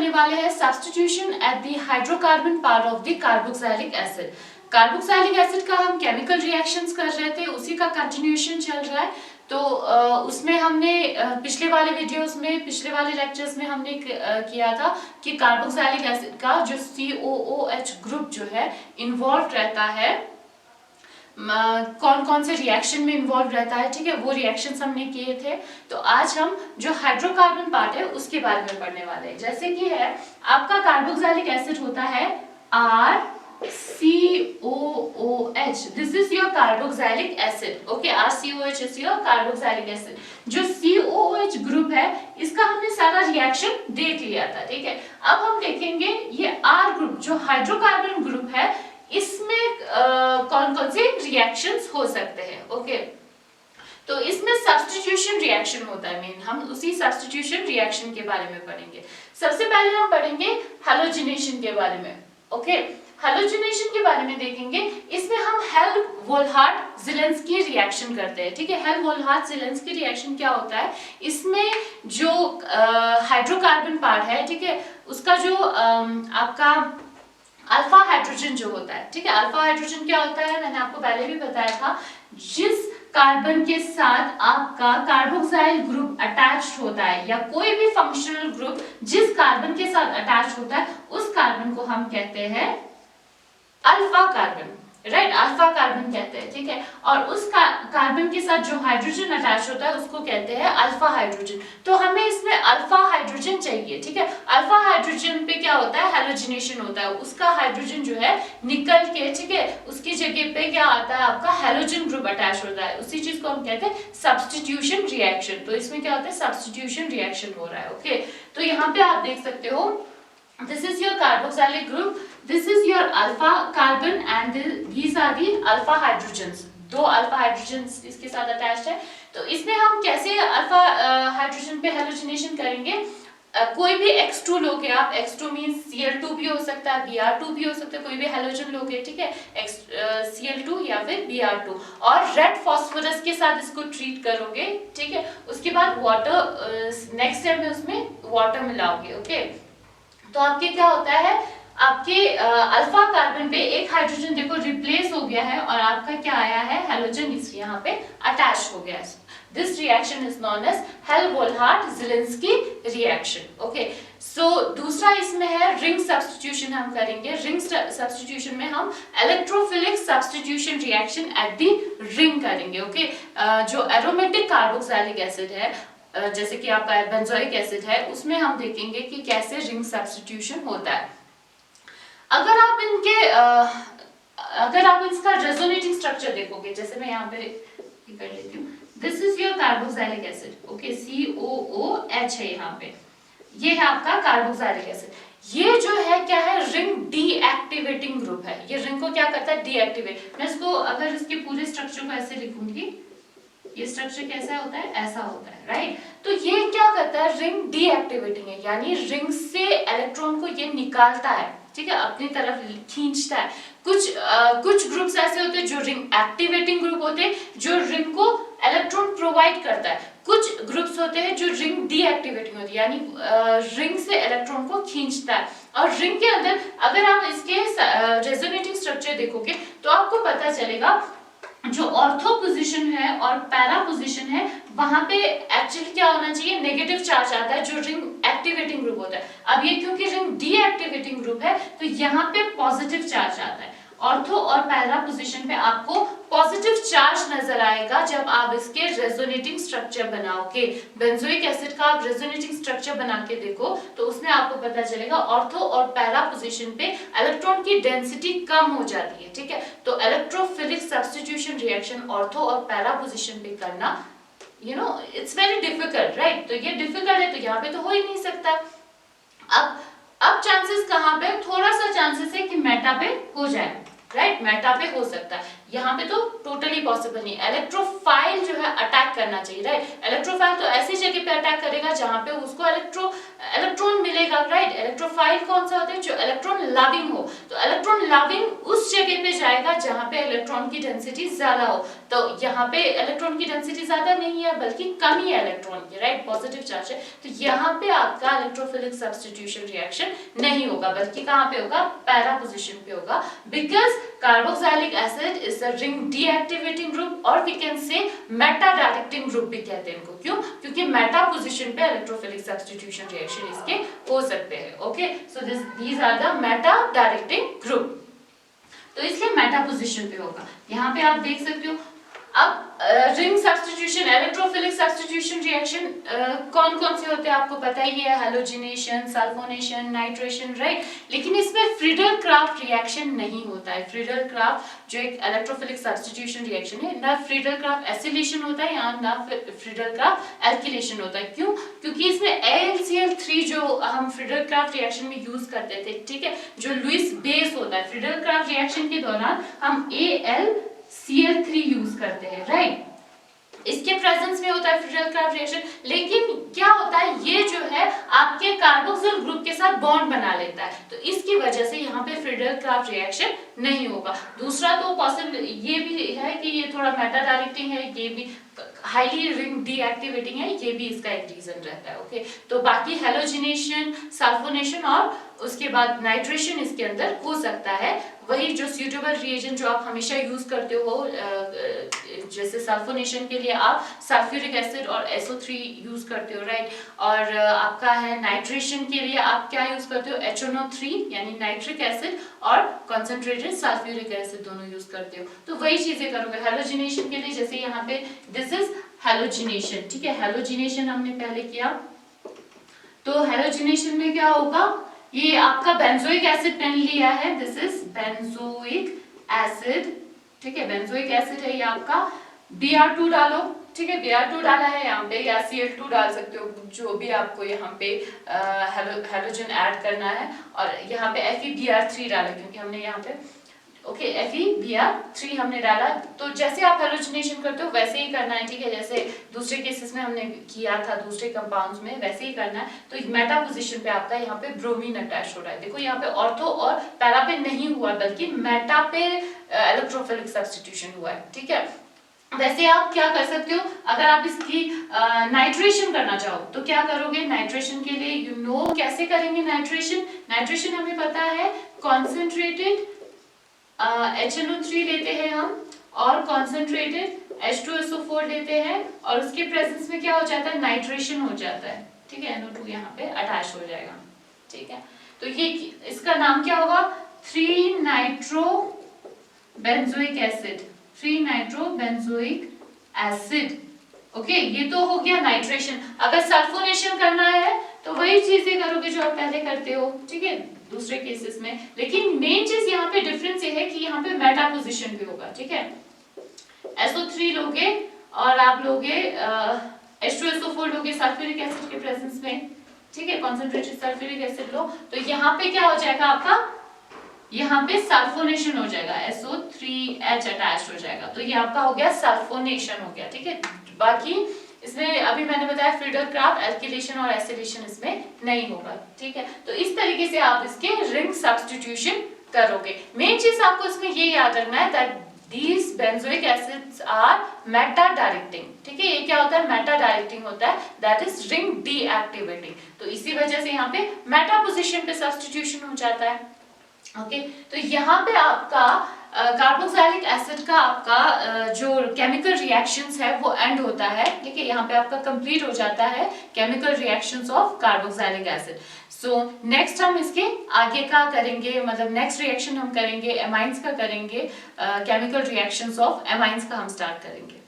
करने वाले हैं substitution at the hydrocarbon part of the carboxylic acid. Carboxylic acid का हम केमिकल रिएक्शंस कर रहे थे, उसी का कंटिन्यूएशन चल रहा है। तो उसमें हमने पिछले वाले वीडियोस में, पिछले वाले लेक्चर्स में हमने किया था कि कार्बोक्सिलिक एसिड का जो COOH ग्रुप जो है इन्वॉल्व रहता है, कौन कौन से रिएक्शन में इन्वॉल्व रहता है, ठीक है, वो रिएक्शंस हमने किए थे। तो आज हम जो हाइड्रोकार्बन पार्ट है उसके बारे में पढ़ने वाले हैं। जैसे कि है आपका कार्बोक्सिलिक एसिड होता है RCOOH, this is your carboxylic acid, okay, RCOOH is your carboxylic acid. जो COOH ग्रुप है इसका हमने सारा रिएक्शन देख लिया था, ठीक है। अब हम देखेंगे ये R ग्रुप जो हाइड्रोकार्बन ग्रुप है इसमें कौन कौन से रिएक्शंस हो सकते हैं, ओके। तो इसमें सब्स्टिट्यूशन रिएक्शन होता है मेन, हम उसी सब्स्टिट्यूशन रिएक्शन के बारे में पढ़ेंगे। सबसे पहले हम पढ़ेंगे हैलोजिनेशन के बारे में, ओके। हैलोजिनेशन के बारे में देखेंगे, इसमें हम हेल्महोल्ट्ज-ज़ेलेंस्की रिएक्शन करते हैं, ठीक है। हेल्महोल्ट्ज-ज़ेलेंस्की रिएक्शन क्या होता है, इसमें जो हाइड्रोकार्बन पार्ट है, ठीक है, उसका जो आपका अल्फा हाइड्रोजन जो होता है, ठीक है, अल्फा हाइड्रोजन क्या होता है मैंने आपको पहले भी बताया था, जिस कार्बन के साथ आपका कार्बोक्सिल ग्रुप अटैच्ड होता है या कोई भी फंक्शनल ग्रुप जिस कार्बन के साथ अटैच होता है उस कार्बन को हम कहते हैं alpha carbon, right, alpha carbon कहते हैं, ठीक है। और उस कार्बन के साथ जो हाइड्रोजन अटैच होता है उसको कहते हैं अल्फा हाइड्रोजन। तो हमें इसमें अल्फा हाइड्रोजन चाहिए, ठीक है। अल्फा हाइड्रोजन पे क्या होता है, हैलोजिनेशन होता है, उसका हाइड्रोजन जो है निकल के, ठीक है, उसकी जगह पे क्या आता है आपका हैलोजन ग्रुप अटैच होता है, उसी चीज को हम कहते हैं सब्स्टिट्यूशन रिएक्शन। तो इसमें क्या होता है, सब्स्टिट्यूशन रिएक्शन हो रहा है, ओके। तो यहाँ पे आप देख सकते हो, this is your carboxylic group, this is your alpha carbon and these are the alpha hydrogens, दो अल्फा हाइड्रोजन्स इसके साथ अटैच्ड है। तो इसमें हम कैसे अल्फा हाइड्रोजन पे हैलोजिनेशन करेंगे, कोई भी X2 लोगे आप, X2 मींस Cl2 भी हो सकता है, Br2 भी हो सकता है, कोई भी हैलोजन लोगे, ठीक है, Cl2 या फिर Br2, और रेड फास्फोरस के साथ इसको ट्रीट करोगे, ठीक है। उसके बाद वाटर, नेक्स्ट स्टेप में उसमें वाटर मिलाओगे, ओके। तो आपके क्या होता है, आपके अल्फा कार्बन पे एक हाइड्रोजन देखो रिप्लेस हो गया है और आपका क्या आया है, हैलोजन इस यहाँ पे अटैच हो गया है। This reaction is known as Helmholtz Zelinsky reaction, okay. So दूसरा इसमें है रिंग सब्स्टिट्यूशन हम करेंगे। रिंग सब्स्टिट्यूशन में हम electrophilic substitution reaction at the ring करेंगे, ओके। जो एरोमेटिक कार्बोक्सिलिक एसिड है, जैसे कि आपका बेंजोइक एसिड है, उसमें हम देखेंगे कि कैसे रिंग सब्स्टिट्यूशन होता है। अगर आप इसका रेजोनेटिंग स्ट्रक्चर देखोगे, जैसे मैं यहाँ पे कर लेती हूँ, this is your carboxylic acid, okay, COOH है यहाँ पे, ये है आपका कार्बोक्सिलिक एसिड। ये जो है क्या है, रिंग डीएक्टिवेटिंग ग्रुप है, ये रिंग को क्या करता है, डीएक्टिवेट। मैं इसको अगर इसके पूरे स्ट्रक्चर को ऐसे लिखूंगी, ये स्ट्रक्चर कैसा होता है, ऐसा होता है, राइट। तो ये क्या करता है, रिंग डीएक्टिवेटिंग है, यानी रिंग से इलेक्ट्रॉन को ये निकालता है, ठीक है, अपनी तरफ खींचता है। कुछ ग्रुप्स ऐसे होते हैं जो रिंग एक्टिवेटिंग ग्रुप होते हैं, जो रिंग को इलेक्ट्रॉन प्रोवाइड करता है। कुछ ग्रुप्स होते हैं जो रिंग डीएक्टिवेटिंग होती है, यानी रिंग से इलेक्ट्रॉन को खींचता है। और रिंग के अंदर अगर आप इसके रेजोनेटिंग स्ट्रक्चर देखोगे तो आपको पता चलेगा जो ऑर्थो पोजीशन है और पैरा पोजीशन है, वहां पे एक्चुअली क्या होना चाहिए, नेगेटिव चार्ज आता है जो रिंग एक्टिवेटिंग ग्रुप होता है। अब ये क्योंकि रिंग डीएक्टिवेटिंग ग्रुप है तो यहाँ पे पॉजिटिव चार्ज आता है। ऑर्थो और पैरा पोजीशन पे आपको पॉजिटिव चार्ज नजर आएगा जब आप इसके रेजोनेटिंग स्ट्रक्चर बनाओगे। बेंजोइक एसिड का आप रेजोनेटिंग स्ट्रक्चर बना के देखो तो उसमें आपको पता चलेगा ऑर्थो और पैरा पोजीशन पे इलेक्ट्रॉन की डेंसिटी कम हो जाती है, ठीक है। तो इलेक्ट्रोफिलिक सब्स्टिट्यूशन रिएक्शन ऑर्थो और पैरा पोजीशन पे करना, you know, it's very difficult, right. तो ये डिफिकल्ट है तो यहाँ पे तो हो ही नहीं सकता। अब चांसेस कहाँ पे, थोड़ा सा चांसेस है कि मेटा पे हो जाए, राइट, मेटा पे हो सकता है, यहाँ पे तो टोटली पॉसिबल नहीं। इलेक्ट्रोफाइल जो है अटैक करना चाहिए, राइट। इलेक्ट्रोफाइल तो ऐसी जगह पे अटैक करेगा जहाँ पे उसको इलेक्ट्रॉन मिलेगा, राइट। इलेक्ट्रोफाइल कौन सा होता है? जो इलेक्ट्रॉन लविंग हो। तो इलेक्ट्रॉन लविंग उस जगह पे जाएगा जहाँ पे इलेक्ट्रॉन की डेंसिटी ज्यादा हो। तो यहाँ पे इलेक्ट्रॉन की डेंसिटी ज्यादा नहीं है बल्कि कम ही है इलेक्ट्रॉन की, राइट, पॉजिटिव चार्ज है। तो यहाँ पे आपका इलेक्ट्रोफिलिक सब्स्टिट्यूशन रिएक्शन नहीं होगा बल्कि कहाँ पे होगा? पैरा पोजीशन पे होगा, because carboxylic acid is a ring deactivating group और we can say meta directing group भी कहते हैं इनको। क्यों? क्योंकि मेटा पोजीशन पे इलेक्ट्रोफिलिक सब्स्टिट्यूशन रिएक्शन इसके हो सकते हैं। Okay, so these are the meta directing group. तो इसलिए मेटा पोजीशन पे होगा। यहाँ पे आप देख सकते हो। अब ring substitution, electrophilic substitution reaction कौन कौन से होते हैं आपको पता ही है, हैलोजिनेशन, सल्फोनेशन, नाइट्रेशन, राइट। लेकिन इसमें फ्रीडल क्राफ्ट रिएक्शन नहीं होता है। फ्रीडल क्राफ्ट जो एक इलेक्ट्रोफिलिक सब्स्टिट्यूशन रिएक्शन है, ना फ्रीडल क्राफ्ट एसिलेशन होता है या ना फ्रीडल क्राफ्ट एल्किलेशन होता है। क्यों? क्योंकि इसमें AlCl3 जो हम फ्रीडल क्राफ्ट रिएक्शन में यूज करते थे, ठीक है, जो लुईस बेस होता है, फ्रीडल क्राफ्ट रिएक्शन के दौरान हम AlCl3 यूज करते हैं, राइट। इसके प्रेजेंस में होता है फ्रीडल क्राफ्ट रिएक्शन। लेकिन क्या होता है, ये जो है आपके कार्बोक्सिल ग्रुप के साथ बॉन्ड बना लेता है, तो इसकी वजह से यहाँ पे फ्रीडल क्राफ्ट रिएक्शन नहीं होगा। दूसरा तो पॉसिबल ये भी है कि ये थोड़ा मेटा डायरेक्टिंग है, ये भी हाईली रिंग डीएक्टिवेटिंग है, ये भी इसका एक रीजन रहता है। ओके, तो बाकी हैलोजिनेशन, सल्फोनेशन और उसके बाद नाइट्रेशन इसके अंदर हो सकता है। वही जो सूटेबल रिएजेंट जो आप हमेशा यूज करते हो, जैसे सल्फोनेशन के लिए आप सल्फ्यूरिक एसिड और SO3 यूज करते हो, राइट। और आपका है नाइट्रेशन के लिए आप क्या यूज करते हो? HNO3 यानी नाइट्रिक एसिड और कॉन्सेंट्रेटेड सल्फ्यूरिक एसिड दोनों यूज करते हो। तो वही चीजें करोगे हैलोजिनेशन के लिए। जैसे यहाँ पे दिस इज हैलोजिनेशन, ठीक है, हैलोजिनेशन हमने पहले किया। तो हैलोजिनेशन में क्या होगा? ये आपका बेंजोइक एसिड पेन लिया है, दिस इज बेंजोइक एसिड, ठीक है, बेंजोइक एसिड है ये आपका। Br2 डालो, ठीक है, Br2 डाला है यहाँ पे, या Cl2 डाल सकते हो, जो भी आपको यहाँ पे हैलोजन ऐड करना है। और यहाँ पे FeBr3 डाला क्योंकि हमने यहाँ पे ओके FeBr3 हमने डाला। तो जैसे आप हैलोजिनेशन करते हो वैसे ही करना है, ठीक है, जैसे दूसरे केसेस में हमने किया था दूसरे कंपाउंड्स में, वैसे ही करना है। तो मेटा पोजीशन पे आपका यहाँ पे ब्रोमीन अटैच हो रहा है। देखो यहाँ पे ऑर्थो और पैरा पे नहीं हुआ बल्कि मेटा पे इलेक्ट्रोफिलिक सब्स्टिट्यूशन हुआ है, ठीक है। वैसे आप क्या कर सकते हो, अगर आप इसकी नाइट्रेशन करना चाहो तो क्या करोगे? नाइट्रेशन के लिए यू नो कैसे करेंगे नाइट्रेशन। नाइट्रेशन हमें पता है कॉन्सेंट्रेटेड HNO3 लेते हैं हम और कॉन्सेंट्रेटेड H2SO4 लेते हैं और उसके प्रेजेंस में क्या हो जाता है? नाइट्रेशन हो जाता है, ठीक है, NO2 यहाँ पे अटैच हो जाएगा, ठीक है। तो ये इसका नाम क्या होगा? 3 nitro benzoic acid, 3 nitro benzoic acid. Okay, ये तो हो गया नाइट्रेशन। अगर सल्फोनेशन करना है तो वही चीजें करोगे जो आप पहले करते हो, ठीक है, दूसरे केसेस में। लेकिन मेन चीज यहाँ पे डिफरेंस ये है कि यहाँ पे मेटा पोजीशन पे होगा, ठीक है। SO3 लोगे और आप लोगे H2SO4 लोगे सल्फ्यूरिक एसिड के प्रेजेंस में, ठीक है, कॉन्सेंट्रेटेड सल्फ्यूरिक एसिड लो, तो यहाँ पे क्या हो जाएगा आपका? यहाँ पे सल्फोनेशन हो जाएगा, SO3H अटैच हो जाएगा, तो ये आपका हो गया सल्फोनेशन हो गया, ठीक है। बाकी इसमें अभी मैंने बताया फ्रीडल क्राफ्ट, एल्किलेशन और एसिलेशन इसमें नहीं होगा, ठीक है। तो इस तरीके से आप इसके रिंग सब्स्टिट्यूशन करोगे। मेन चीज आपको इसमें ये याद रखना है that these benzoic acids are meta directing, ठीक है। ये क्या होता है? मेटा डायरेक्टिंग होता है, दैट इज रिंग डीएक्टिवेटिंग। तो इसी वजह से यहाँ पे मेटा पोजीशन पे सब्स्टिट्यूशन हो जाता है। ओके, तो यहाँ पे आपका कार्बोक्सिलिक एसिड का आपका जो केमिकल रिएक्शंस है वो एंड होता है, ठीक है। यहाँ पे आपका कंप्लीट हो जाता है chemical reactions of carboxylic acid. So next हम इसके आगे का करेंगे, मतलब नेक्स्ट रिएक्शन हम करेंगे एमाइंस का करेंगे, केमिकल रिएक्शंस ऑफ एमाइंस का हम स्टार्ट करेंगे।